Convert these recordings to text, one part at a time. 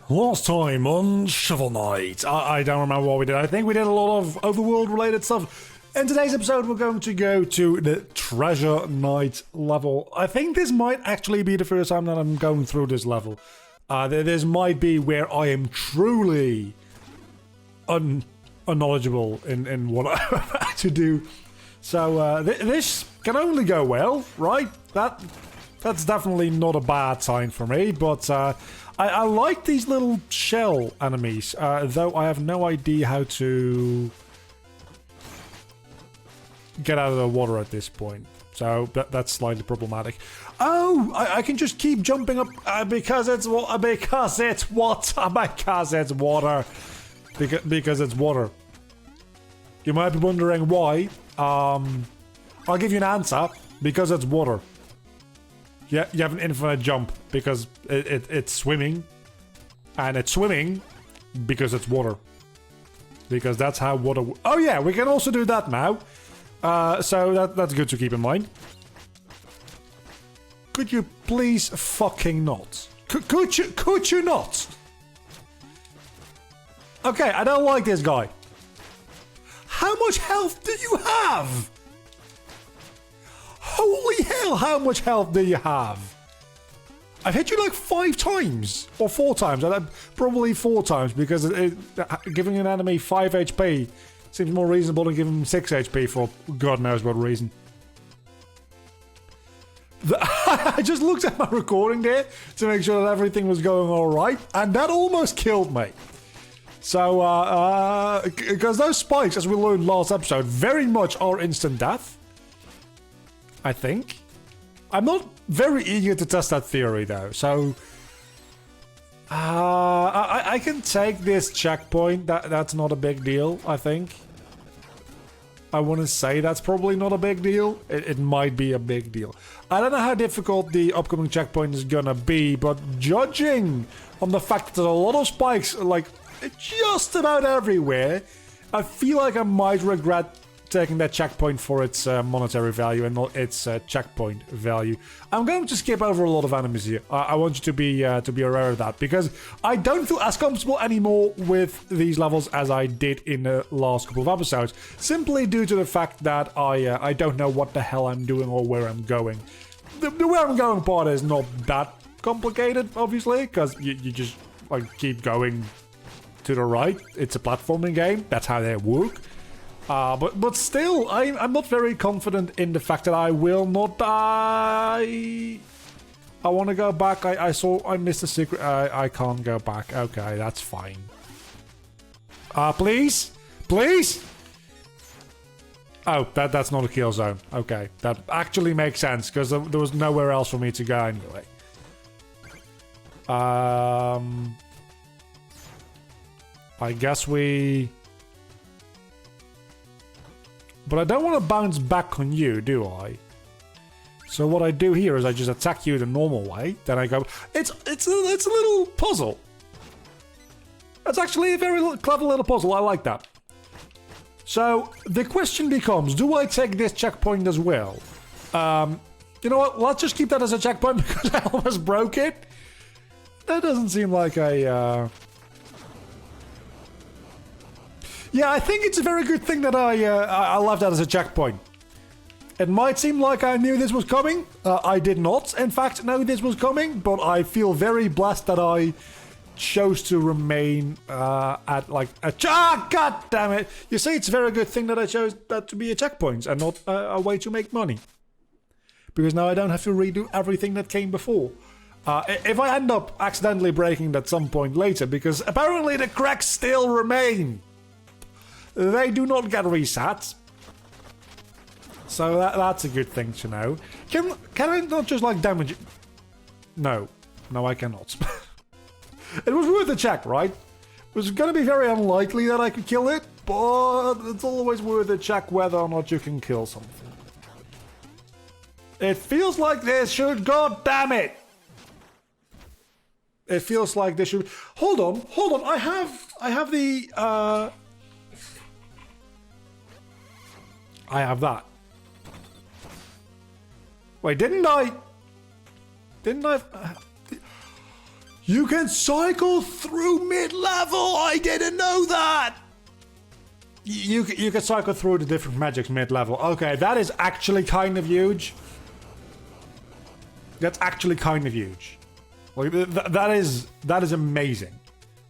Last time on Shovel Knight, I don't remember what we did. I think we did a lot of overworld related stuff. In today's episode, we're going to go to the Treasure Knight level. I think this might actually be the first time that I'm going through this level. This might be where I am truly unknowledgeable in what I have to do. So this can only go well, right? That's definitely not a bad sign for me, but I like these little shell enemies, though I have no idea how to get out of the water at this point. So that's slightly problematic. Oh, I can just keep jumping up because it's water. Because it's water. Because it's water. You might be wondering why. I'll give you an answer. Because it's water. Yeah, you have an infinite jump because it's swimming. And it's swimming because it's water. Because that's how water... Oh yeah, we can also do that now. So that's good to keep in mind. Could you please fucking not? Could you not? Okay, I don't like this guy. How much health do you have? Holy hell, how much health do you have? I've hit you like 5 times. Or 4 times. Probably 4 times because giving an enemy 5 HP seems more reasonable than giving him 6 HP for God knows what reason. I just looked at my recording there to make sure that everything was going alright, and that almost killed me. So, because those spikes, as we learned last episode, very much are instant death. I think. I'm not very eager to test that theory, though, so... I can take this checkpoint. That's not a big deal, I think. I want to say that's probably not a big deal. It might be a big deal. I don't know how difficult the upcoming checkpoint is gonna be, but judging on the fact that there's a lot of spikes, like, just about everywhere, I feel like I might regret taking that checkpoint for its monetary value and not its checkpoint value. I'm going to skip over a lot of enemies here. I want you to be aware of that because I don't feel as comfortable anymore with these levels as I did in the last couple of episodes, simply due to the fact that I don't know what the hell I'm doing or where I'm going. The where I'm going part is not that complicated, obviously, because you just like keep going to the right. It's a platforming game. That's how they work. But still, I'm not very confident in the fact that I will not die. I want to go back. I missed a secret. I can't go back. Okay, that's fine. Please? Please? Oh, that's not a kill zone. Okay, that actually makes sense because there was nowhere else for me to go anyway. I guess we... But I don't want to bounce back on you, do I? So what I do here is I just attack you the normal way. Then I go... It's a little puzzle. That's actually a very clever little puzzle. I like that. So the question becomes, do I take this checkpoint as well? You know what? Let's just keep that as a checkpoint because I almost broke it. That doesn't seem like a... Yeah, I think it's a very good thing that I left that as a checkpoint. It might seem like I knew this was coming. I did not, in fact, know this was coming, but I feel very blessed that I chose to remain at like a... Ah, God damn it! You see, it's a very good thing that I chose that to be a checkpoint and not a way to make money. Because now I don't have to redo everything that came before. If I end up accidentally breaking it at some point later, because apparently the cracks still remain. They do not get reset. So that's a good thing to know. Can I not just like damage it? No, I cannot. It was worth a check, right? It was going to be very unlikely that I could kill it, but it's always worth a check whether or not you can kill something. It feels like this should... God damn it! It feels like this should... Hold on. I have the... I have that. Wait, didn't I... You can cycle through mid-level! I didn't know that! You can cycle through the different magics mid-level. Okay, that is actually kind of huge. That's actually kind of huge. Like, that is amazing.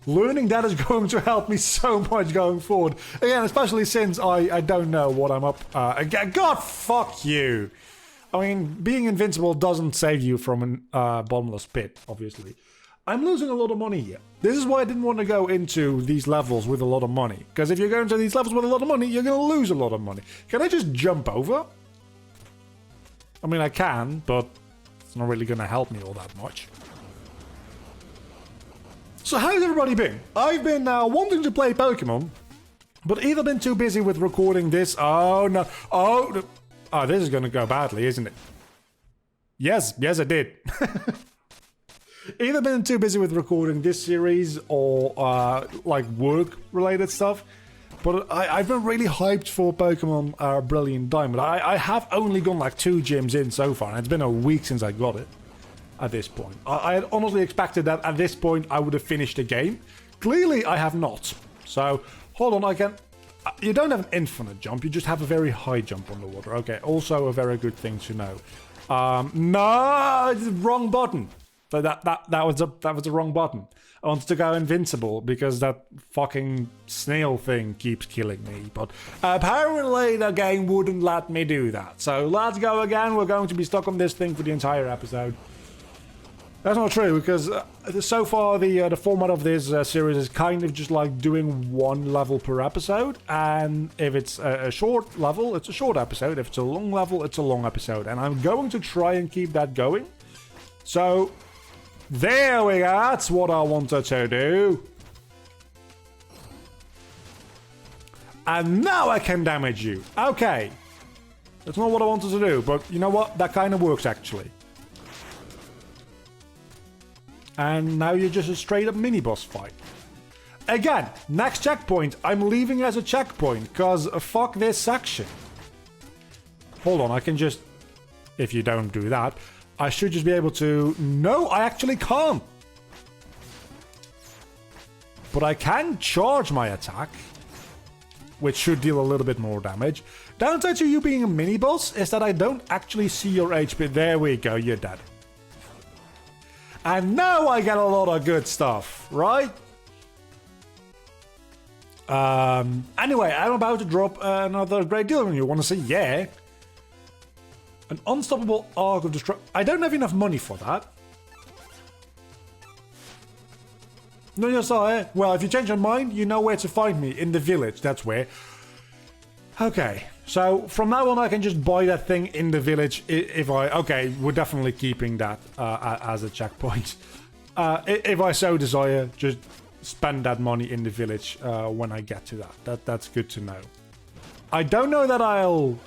Learning that is going to help me so much going forward. Again, especially since I don't know what I'm up again. God, fuck you! I mean, being invincible doesn't save you from a bottomless pit, obviously. I'm losing a lot of money here. This is why I didn't want to go into these levels with a lot of money. Because if you go into these levels with a lot of money, you're going to lose a lot of money. Can I just jump over? I mean, I can, but it's not really going to help me all that much. So how's everybody been? I've been wanting to play Pokemon, but either been too busy with recording this. Oh, no. Oh, this is going to go badly, isn't it? Yes, it did. Either been too busy with recording this series or like work-related stuff. But I've been really hyped for Pokemon Brilliant Diamond. I have only gone like 2 gyms in so far, and it's been a week since I got it at this point. I had honestly expected that at this point I would have finished the game. Clearly I have not. So, hold on, I can... You don't have an infinite jump, you just have a very high jump on the water. Okay, also a very good thing to know. No, it's the wrong button. So that was the wrong button. I wanted to go invincible because that fucking snail thing keeps killing me. But apparently the game wouldn't let me do that. So let's go again. We're going to be stuck on this thing for the entire episode. That's not true because so far the format of this series is kind of just like doing 1 level per episode. And if it's a short level, it's a short episode. If it's a long level, it's a long episode. And I'm going to try and keep that going. So... there we go, that's what I wanted to do. And now I can damage you. Okay. That's not what I wanted to do, but you know what? That kind of works, actually. And now you're just a straight-up mini-boss fight. Again, next checkpoint, I'm leaving as a checkpoint, because fuck this section. Hold on, I can just... if you don't do that... I should just be able to... No, I actually can't. But I can charge my attack, which should deal a little bit more damage. Downside to you being a mini-boss is that I don't actually see your HP. There we go, you're dead. And now I get a lot of good stuff, right? Anyway, I'm about to drop another great deal on you. Want to see? Yeah. An unstoppable arc of destruction. I don't have enough money for that. No, you're sorry. Well, if you change your mind, you know where to find me. In the village, that's where. Okay, so from now on I can just buy that thing in the village if I... Okay, we're definitely keeping that as a checkpoint. If I so desire, just spend that money in the village when I get to that. That's good to know. I don't know that I'll...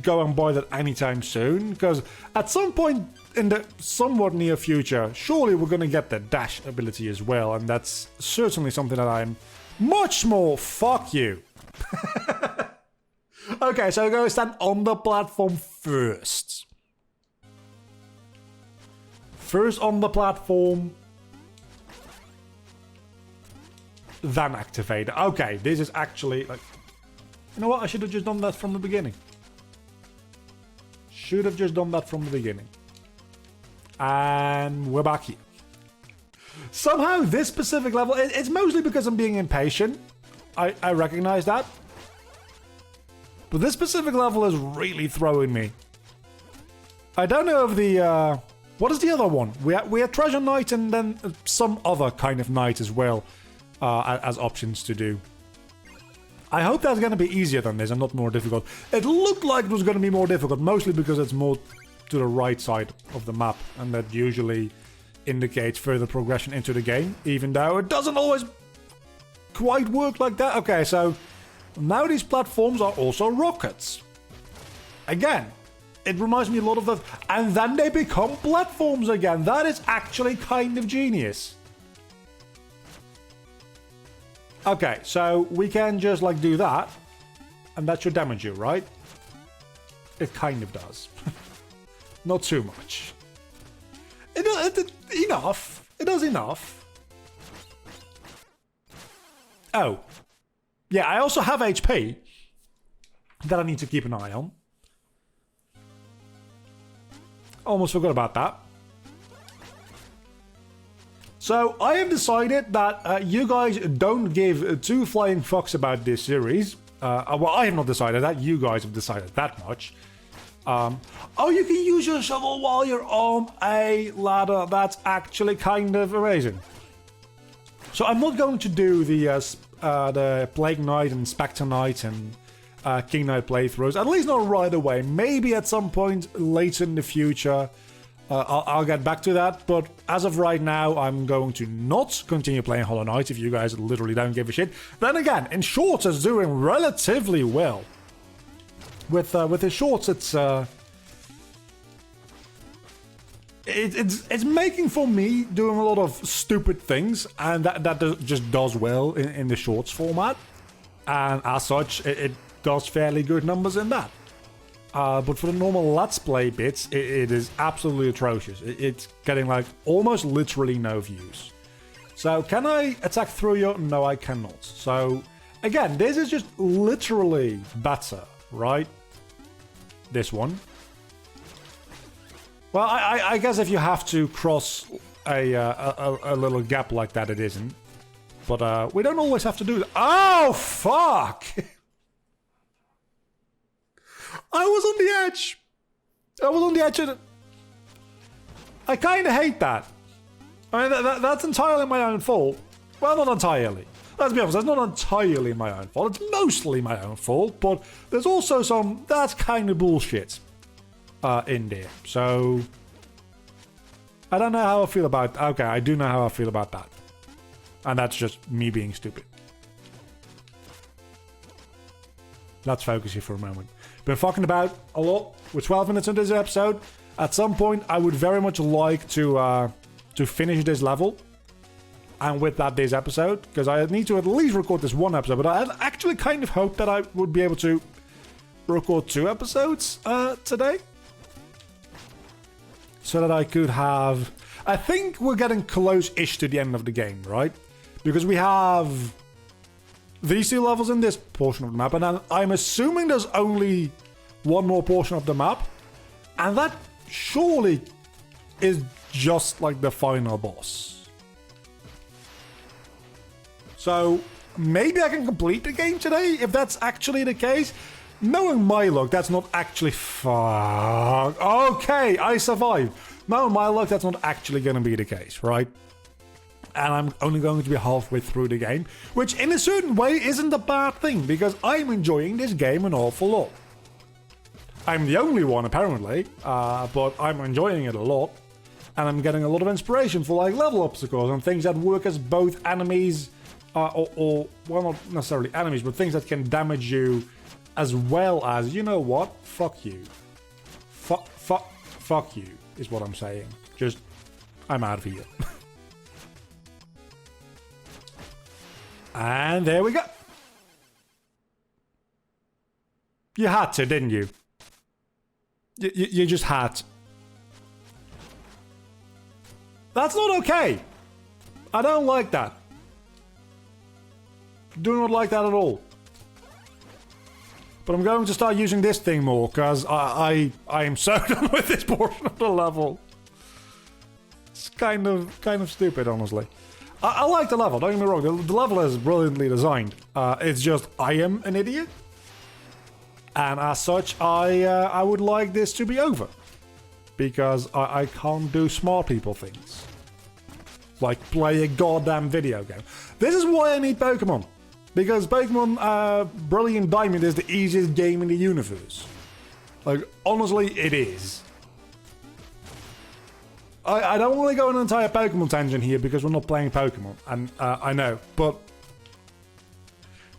go and buy that anytime soon, because at some point in the somewhat near future, surely we're going to get the dash ability as well, and that's certainly something that I'm much more... Fuck you. Okay, so I'm going to stand on the platform first. First on the platform, then activate. Okay, this is actually like... You know what? I should have just done that from the beginning. Should have just done that from the beginning. And we're back here. Somehow this specific level, it's mostly because I'm being impatient. I recognize that. But this specific level is really throwing me. I don't know if the... what is the other one? We had Treasure Knight and then some other kind of knight as well. As options to do. I hope that's going to be easier than this and not more difficult. It looked like it was going to be more difficult, mostly because it's more to the right side of the map, and that usually indicates further progression into the game, even though it doesn't always quite work like that. Okay, so now these platforms are also rockets. Again, it reminds me a lot of that, and then they become platforms again. That is actually kind of genius. Okay, so we can just like do that, and that should damage you, right? It kind of does. Not too much. Enough. It does enough. Oh. Yeah, I also have HP that I need to keep an eye on. Almost forgot about that. So, I have decided that you guys don't give two flying fucks about this series. Well, I have not decided that. You guys have decided that much. Oh, you can use your shovel while you're on a ladder. That's actually kind of amazing. So, I'm not going to do the Plague Knight and Spectre Knight and King Knight playthroughs. At least not right away. Maybe at some point later in the future. I'll get back to that, but as of right now, I'm going to not continue playing Hollow Knight if you guys literally don't give a shit. Then again, in shorts, it's doing relatively well. With the shorts, it's making for me doing a lot of stupid things, and that just does well in the shorts format, and as such, it does fairly good numbers in that. But for the normal Let's Play bits, it is absolutely atrocious. It's getting like almost literally no views. So can I attack through you? No, I cannot. So again, this is just literally better, right? This one. Well, I guess if you have to cross a little gap like that, it isn't. But we don't always have to do that. Oh, fuck! I was on the edge. I was on the edge of it. I kind of hate that. I mean, that's entirely my own fault. Well, not entirely. Let's be honest, that's not entirely my own fault. It's mostly my own fault, but there's also some that's kind of bullshit in there. So, I don't know how I feel about... Okay, I do know how I feel about that. And that's just me being stupid. Let's focus here for a moment. Been fucking about a lot. We're 12 minutes into this episode. At some point, I would very much like to finish this level. And with that, this episode. Because I need to at least record this one episode. But I actually kind of hoped that I would be able to record 2 episodes today. So that I could have... I think we're getting close-ish to the end of the game, right? Because we have... these 2 levels in this portion of the map, and I'm assuming there's only one more portion of the map, and that surely is just like the final boss. So maybe I can complete the game today, if that's actually the case. Knowing my luck, that's not actually... Fuck. Okay, I survived. Knowing my luck, that's not actually going to be the case, right? And I'm only going to be halfway through the game, which in a certain way isn't a bad thing, because I'm enjoying this game an awful lot. I'm the only one, apparently, but I'm enjoying it a lot, and I'm getting a lot of inspiration for like level obstacles and things that work as both enemies, or well, not necessarily enemies, but things that can damage you, as well as, you know what, fuck you. Fuck you, is what I'm saying. Just, I'm out of here. And there we go. You had to, didn't you? You just had to. That's not okay. I don't like that. Do not like that at all. But I'm going to start using this thing more, because I am so done with this portion of the level. It's kind of stupid, honestly. I like the level, don't get me wrong. The level is brilliantly designed. It's just I am an idiot. And as such, I would like this to be over. Because I can't do smart people things. Like play a goddamn video game. This is why I need Pokemon. Because Pokemon Brilliant Diamond is the easiest game in the universe. Like, honestly, it is. I don't want to go on an entire Pokemon tangent here because we're not playing Pokemon. And I know, but...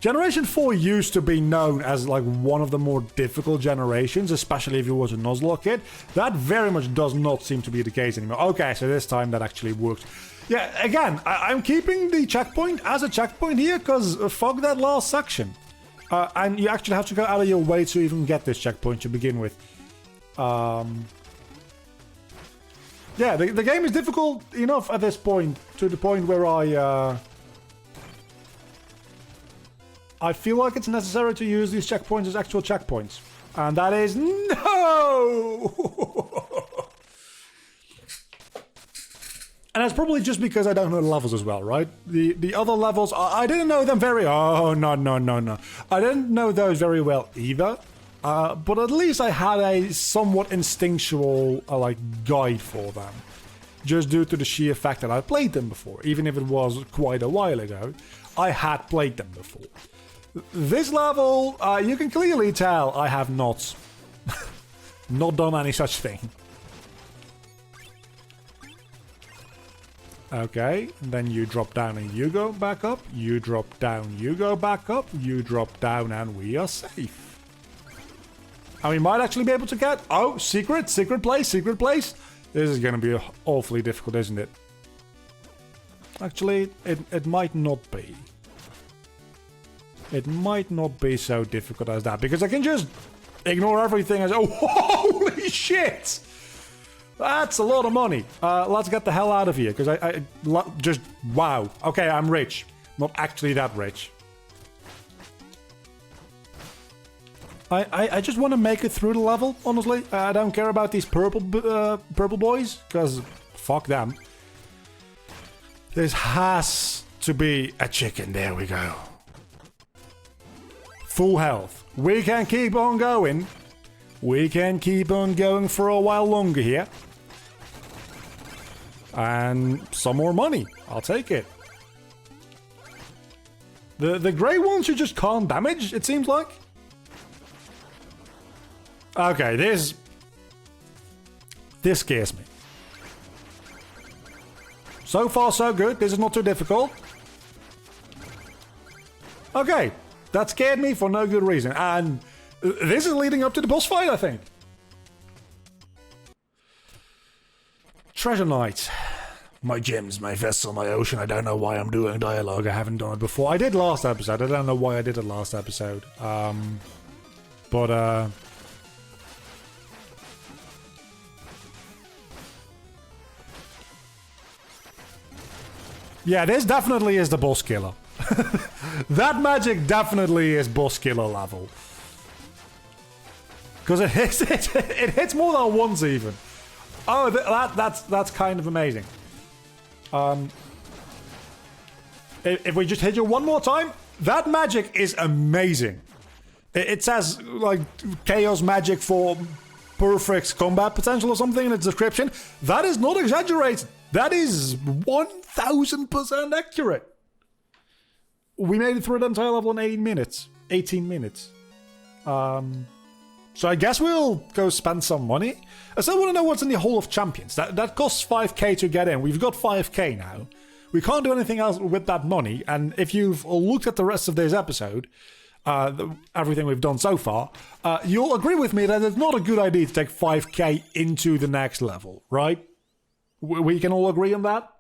Generation 4 used to be known as like one of the more difficult generations, especially if you was a Nuzlocke kid. That very much does not seem to be the case anymore. Okay, so this time that actually worked. Yeah, again, I'm keeping the checkpoint as a checkpoint here because fuck that last section. And you actually have to go out of your way to even get this checkpoint to begin with. Yeah, the game is difficult enough at this point, to the point where I feel like it's necessary to use these checkpoints as actual checkpoints. And that is no! And that's probably just because I don't know the levels as well, right? The other levels, I didn't know them very... Oh, no. I didn't know those very well either. But at least I had a somewhat instinctual guide for them. Just due to the sheer fact that I played them before. Even if it was quite a while ago, I had played them before. This level, you can clearly tell I have not done any such thing. Okay, and then you drop down and you go back up. You drop down, you go back up. You drop down and we are safe. And we might actually be able to get... Oh, secret place. This is going to be awfully difficult, isn't it? Actually, it might not be. It might not be so difficult as that, because I can just ignore everything as... Oh, holy shit! That's a lot of money. Let's get the hell out of here, because I just... Wow. Okay, I'm rich. Not actually that rich. I just want to make it through the level, honestly. I don't care about these purple boys, because fuck them. This has to be a chicken. There we go. Full health. We can keep on going. We can keep on going for a while longer here. And some more money. I'll take it. The grey ones you just can't damage, it seems like. Okay, this scares me. So far, so good. This is not too difficult. Okay, that scared me for no good reason. And this is leading up to the boss fight, I think. Treasure Knight. My gems, my vessel, my ocean. I don't know why I'm doing dialogue. I haven't done it before. I did last episode. I don't know why I did it last episode. Yeah, this definitely is the boss killer. That magic definitely is boss killer level. Because it hits more than once even. Oh, that's kind of amazing. If we just hit you one more time, that magic is amazing. It says like chaos magic for perfect combat potential or something in its description. That is not exaggerated. That is 1000% accurate. We made it through the entire level in 18 minutes. 18 minutes. So I guess we'll go spend some money. I still want to know what's in the Hall of Champions. That costs 5k to get in. We've got 5k now. We can't do anything else with that money. And if you've looked at the rest of this episode, everything we've done so far, you'll agree with me that it's not a good idea to take 5k into the next level, right? We can all agree on that?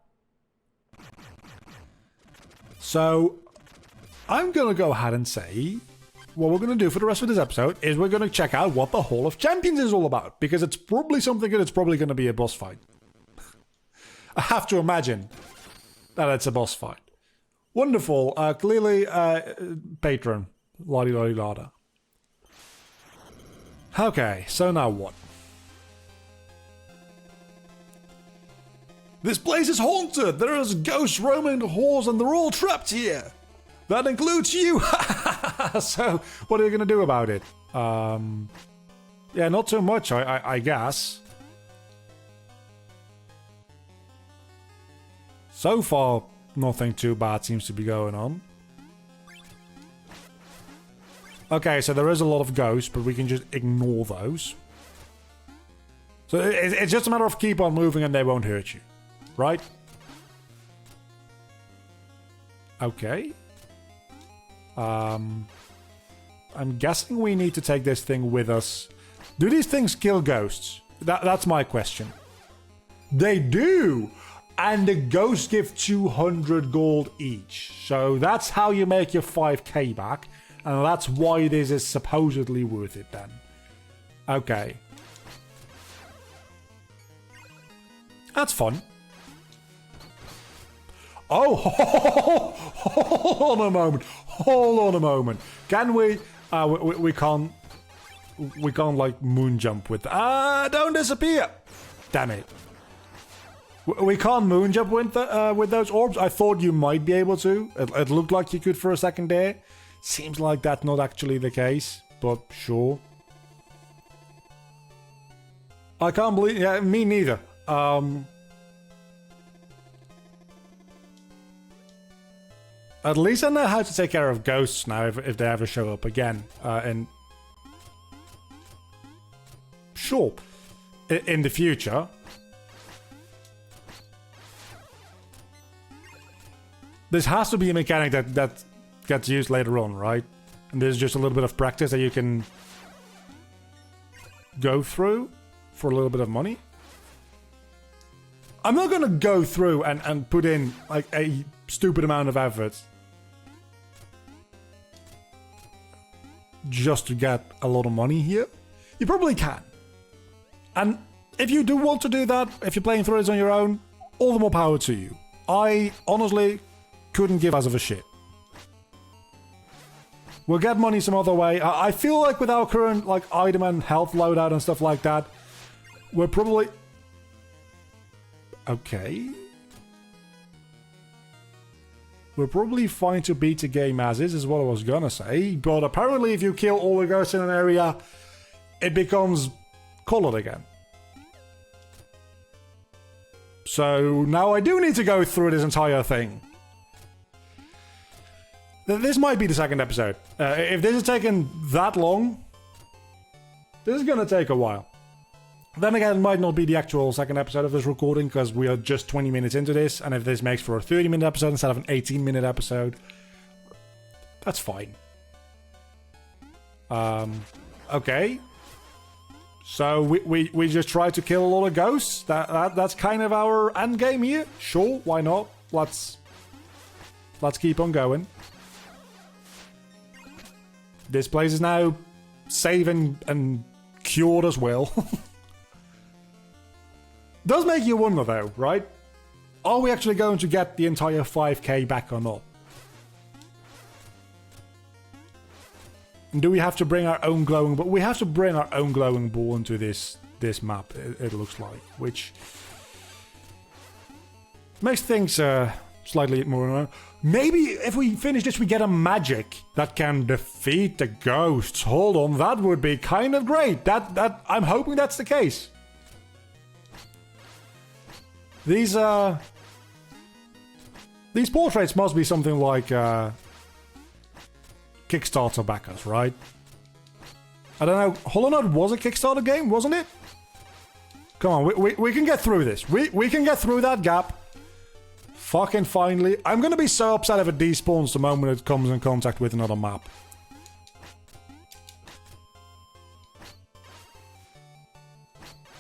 So, I'm going to go ahead and say what we're going to do for the rest of this episode is we're going to check out what the Hall of Champions is all about. Because it's probably something good. It's probably going to be a boss fight. I have to imagine that it's a boss fight. Wonderful. Clearly, patron. La-di-la-di-la-da. Okay, so now what? This place is haunted! There's ghosts roaming the halls and they're all trapped here! That includes you! So, what are you gonna do about it? Yeah, not too much, I guess. So far, nothing too bad seems to be going on. Okay, so there is a lot of ghosts, but we can just ignore those. So it's just a matter of keep on moving and they won't hurt you. Right? Okay. I'm guessing we need to take this thing with us. Do these things kill ghosts? That's my question. They do! And the ghosts give 200 gold each. So that's how you make your 5k back. And that's why this is supposedly worth it then. Okay. That's fun. Oh, hold on a moment. Hold on a moment. Can we? We can't. We can't like moon jump with. Don't disappear. Damn it. We can't moon jump with those orbs. I thought you might be able to. It looked like you could for a second there. Seems like that's not actually the case, but sure. I can't believe. Yeah, me neither. At least I know how to take care of ghosts now if they ever show up again. And sure, in the future. This has to be a mechanic that gets used later on, right? And there's just a little bit of practice that you can go through for a little bit of money. I'm not gonna go through and put in like a stupid amount of effort just to get a lot of money here. You probably can. And if you do want to do that, if you're playing through this on your own, all the more power to you. I honestly couldn't give us of a shit. We'll get money some other way. I feel like with our current like item and health loadout and stuff like that, we're probably... Okay. We're probably fine to beat the game as is what I was gonna say. But apparently if you kill all the ghosts in an area, it becomes colored again. So now I do need to go through this entire thing. This might be the second episode. If this is taking that long, this is gonna take a while. Then again, it might not be the actual second episode of this recording because we are just 20 minutes into this, and if this makes for a 30-minute episode instead of an 18-minute episode, that's fine. Okay. So we just try to kill a lot of ghosts. That's kind of our end game here. Sure, why not? Let's keep on going. This place is now safe and cured as well. Does make you wonder though, right? Are we actually going to get the entire 5k back or not? And do we have to bring our own glowing ball? We have to bring our own glowing ball into this map, it looks like. Which makes things slightly more annoying. Maybe if we finish this we get a magic that can defeat the ghosts. Hold on, that would be kind of great. That I'm hoping that's the case. These portraits must be something like Kickstarter backers, right? I don't know. Hollow Knight was a Kickstarter game, wasn't it? Come on, we can get through this. We can get through that gap. Fucking finally. I'm gonna be so upset if it despawns the moment it comes in contact with another map.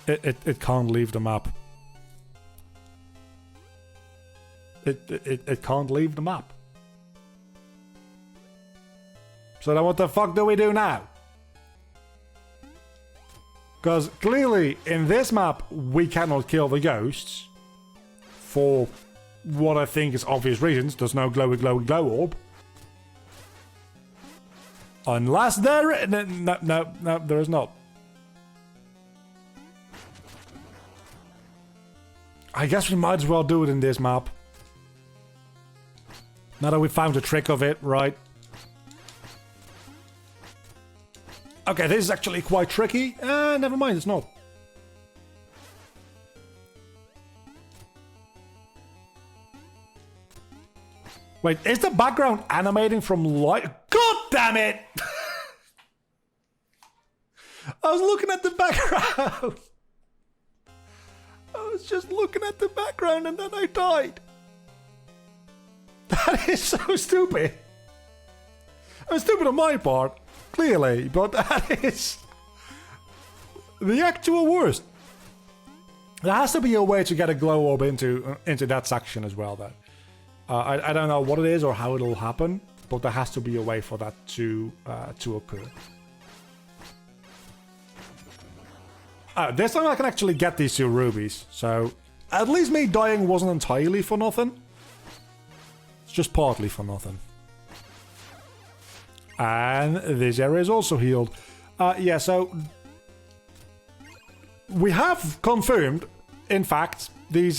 It can't leave the map. It can't leave the map. So then what the fuck do we do now? Because clearly in this map we cannot kill the ghosts. For what I think is obvious reasons. There's no glow orb. Unless there... No, there is not. I guess we might as well do it in this map. Now that we found the trick of it, right? Okay, this is actually quite tricky. Never mind, it's not. Wait, is the background animating from light? God damn it! I was looking at the background. I was just looking at the background and then I died. That is so stupid. I mean, stupid on my part, clearly, but that is the actual worst. There has to be a way to get a glow orb into that section as well, though. I don't know what it is or how it'll happen, but there has to be a way for that to occur. This time I can actually get these 2 rubies, so at least me dying wasn't entirely for nothing. It's just partly for nothing. And this area is also healed. Yeah, so we have confirmed, in fact, these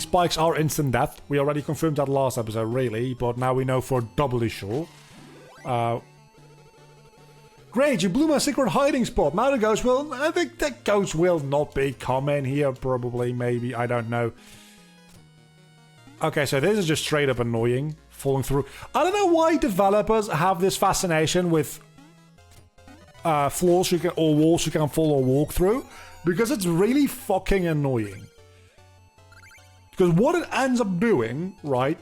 spikes are instant death. We already confirmed that last episode, really, but now we know for doubly sure. Great, you blew my secret hiding spot. Now the ghost will... I think the ghost will not be coming here, probably, maybe. I don't know. Okay, so this is just straight up annoying. Falling through. I don't know why developers have this fascination with floors you can, or walls you can fall or walk through. Because it's really fucking annoying. Because what it ends up doing, right,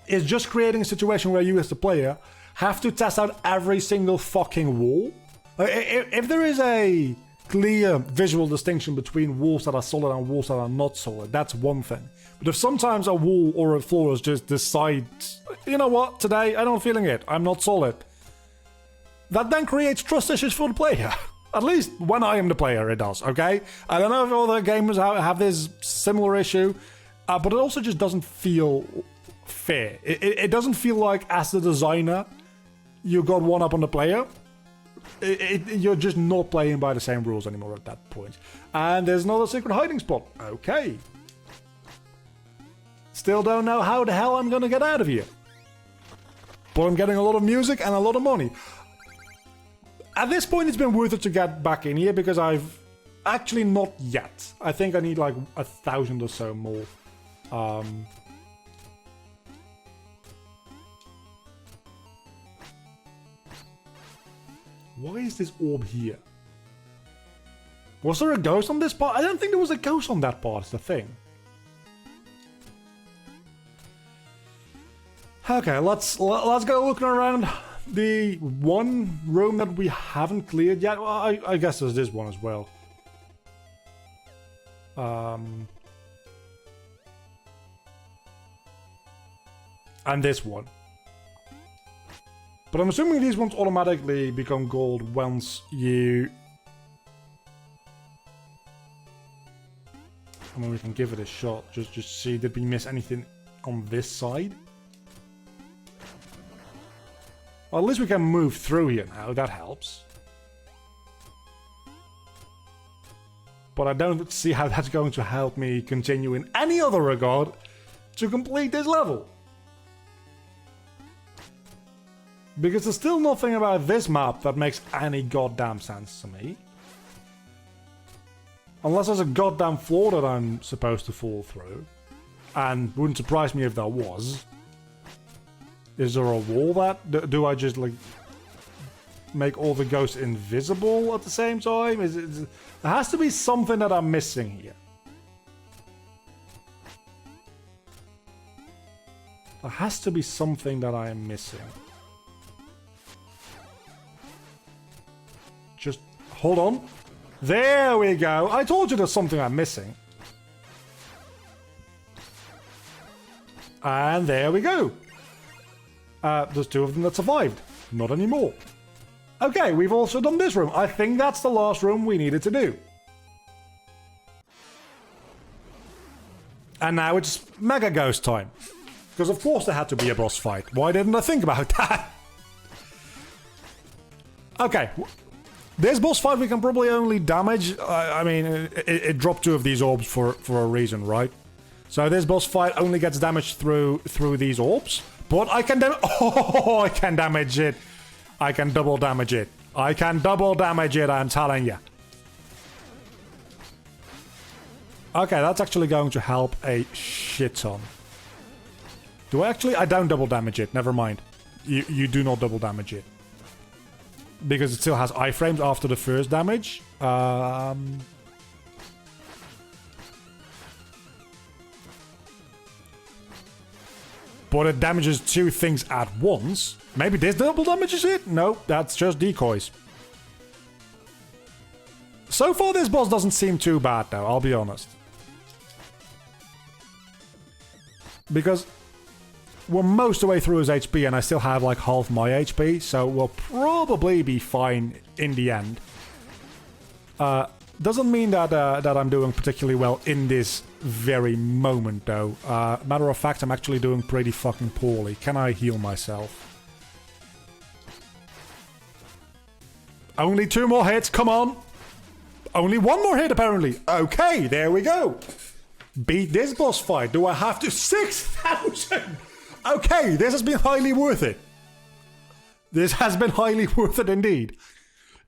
is just creating a situation where you as the player have to test out every single fucking wall. If there is a clear visual distinction between walls that are solid and walls that are not solid, that's one thing. But if sometimes a wall or a floor just decides, you know what, today I'm not feeling it, I'm not solid, that then creates trust issues for the player. At least when I am the player, it does, okay? I don't know if other gamers have this similar issue, but it also just doesn't feel fair. It doesn't feel like, as the designer, you got one up on the player. You're just not playing by the same rules anymore at that point. And there's another secret hiding spot. Okay. Still don't know how the hell I'm gonna get out of here. But I'm getting a lot of music and a lot of money. At this point, it's been worth it to get back in here because I've... Actually, not yet. I think I need like 1,000 or so more. Why is this orb here? Was there a ghost on this part? I don't think there was a ghost on that part, is the thing. Okay, let's go looking around the one room that we haven't cleared yet. Well, I guess there's this one as well. And this one. But I'm assuming these ones automatically become gold once you... I mean, we can give it a shot. Just see, did we miss anything on this side? Well, at least we can move through here now. That helps. But I don't see how that's going to help me continue in any other regard to complete this level. Because there's still nothing about this map that makes any goddamn sense to me. Unless there's a goddamn floor that I'm supposed to fall through. And wouldn't surprise me if there was. Is there a wall that... Do I just, like... make all the ghosts invisible at the same time? There has to be something that I'm missing here. There has to be something that I am missing. Just hold on. There we go. I told you there's something I'm missing. And there we go. There's two of them that survived. Not anymore. Okay, we've also done this room. I think that's the last room we needed to do. And now it's Mega Ghost time. Because of course there had to be a boss fight. Why didn't I think about that? Okay. This boss fight we can probably only damage. I mean, it dropped two of these orbs for a reason, right? So this boss fight only gets damaged through these orbs. But I can I can damage it. I can double damage it. I can double damage it, I'm telling you. Okay, that's actually going to help a shit ton. Do I actually? I don't double damage it. Never mind. You do not double damage it. Because it still has iframes after the first damage. But it damages two things at once. Maybe this double damages it? No, that's just decoys. So far this boss doesn't seem too bad though, I'll be honest. Because we're most of the way through his HP and I still have like half my HP, so we'll probably be fine in the end. Doesn't mean that I'm doing particularly well in this very moment, though. Matter of fact, I'm actually doing pretty fucking poorly. Can I heal myself? Only 2 more hits, come on! Only 1 more hit, apparently. Okay, there we go. Beat this boss fight. Do I have to? 6,000! Okay, this has been highly worth it. This has been highly worth it indeed.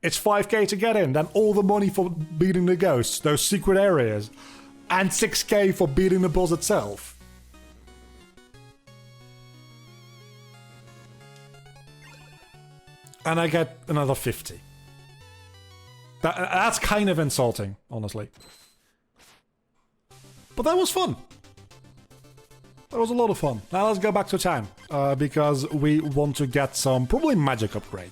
It's 5k to get in, then all the money for beating the ghosts, those secret areas, and 6k for beating the boss itself. And I get another 50. That's kind of insulting, honestly. But that was fun. That was a lot of fun. Now let's go back to town, because we want to get some, probably magic upgrades.